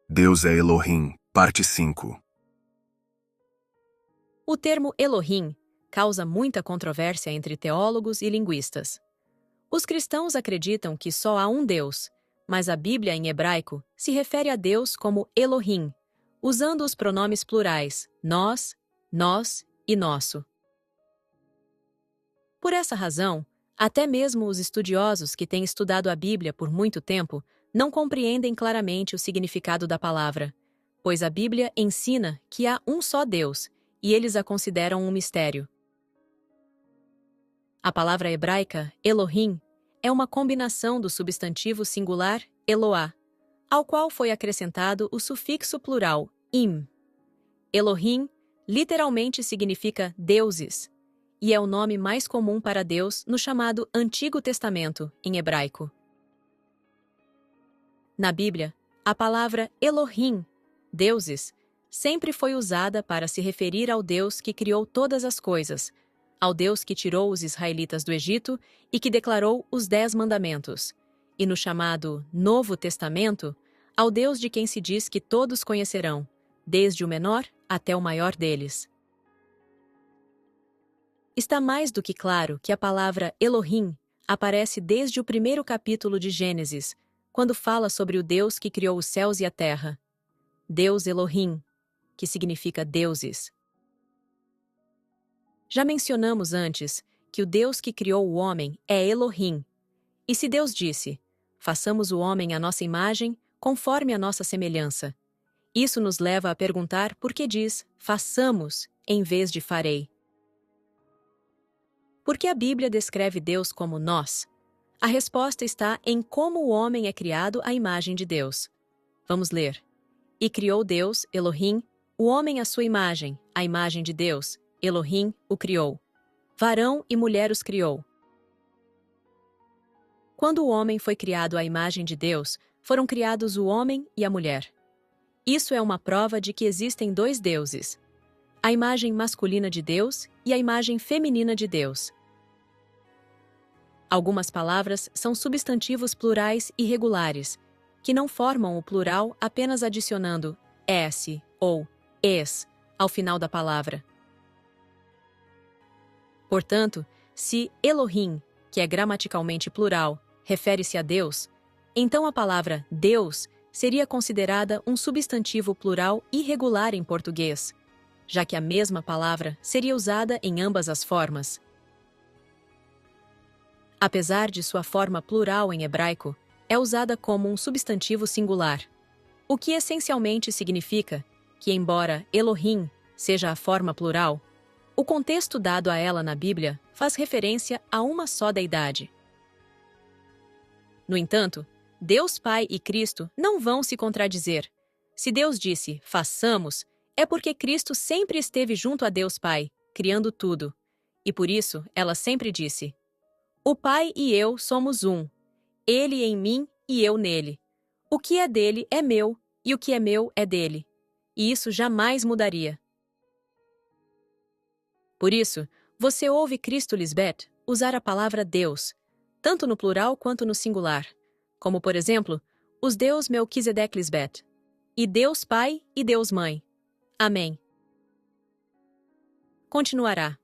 Deus é Elohim, parte 5. O termo Elohim causa muita controvérsia entre teólogos e linguistas. Os cristãos acreditam que só há um Deus, mas a Bíblia em hebraico se refere a Deus como Elohim, usando os pronomes plurais nós e nosso. Por essa razão, até mesmo os estudiosos que têm estudado a Bíblia por muito tempo não compreendem claramente o significado da palavra, pois a Bíblia ensina que há um só Deus e eles a consideram um mistério. A palavra hebraica Elohim é uma combinação do substantivo singular Eloá, ao qual foi acrescentado o sufixo plural im. Elohim literalmente significa deuses, e é o nome mais comum para Deus no chamado Antigo Testamento, em hebraico. Na Bíblia, a palavra Elohim, deuses, sempre foi usada para se referir ao Deus que criou todas as coisas, ao Deus que tirou os israelitas do Egito e que declarou os 10 mandamentos, e no chamado Novo Testamento, ao Deus de quem se diz que todos conhecerão, desde o menor até o maior deles. Está mais do que claro que a palavra Elohim aparece desde o primeiro capítulo de Gênesis, quando fala sobre o Deus que criou os céus e a terra. Deus Elohim, que significa deuses. Já mencionamos antes que o Deus que criou o homem é Elohim. E se Deus disse, façamos o homem à nossa imagem, conforme a nossa semelhança, isso nos leva a perguntar por que diz façamos em vez de farei. Por que a Bíblia descreve Deus como nós? A resposta está em como o homem é criado à imagem de Deus. Vamos ler. E criou Deus, Elohim, o homem à sua imagem, a imagem de Deus, Elohim o criou. Varão e mulher os criou. Quando o homem foi criado à imagem de Deus, foram criados o homem e a mulher. Isso é uma prova de que existem dois deuses, a imagem masculina de Deus e a imagem feminina de Deus. Algumas palavras são substantivos plurais irregulares, que não formam o plural apenas adicionando s ou es ao final da palavra. Portanto, se Elohim, que é gramaticalmente plural, refere-se a Deus, então a palavra Deus seria considerada um substantivo plural irregular em português, já que a mesma palavra seria usada em ambas as formas. Apesar de sua forma plural em hebraico, é usada como um substantivo singular, o que essencialmente significa que, embora Elohim seja a forma plural, o contexto dado a ela na Bíblia faz referência a uma só deidade. No entanto, Deus Pai e Cristo não vão se contradizer. Se Deus disse, façamos, é porque Cristo sempre esteve junto a Deus Pai, criando tudo, e por isso ela sempre disse, o Pai e eu somos um, Ele em mim e eu nele. O que é dele é meu, e o que é meu é dele. E isso jamais mudaria. Por isso, você ouve Cristo Lisbeth usar a palavra Deus, tanto no plural quanto no singular, como, por exemplo, os Deus Melquisedeque Lisbeth, e Deus Pai e Deus Mãe. Amém. Continuará.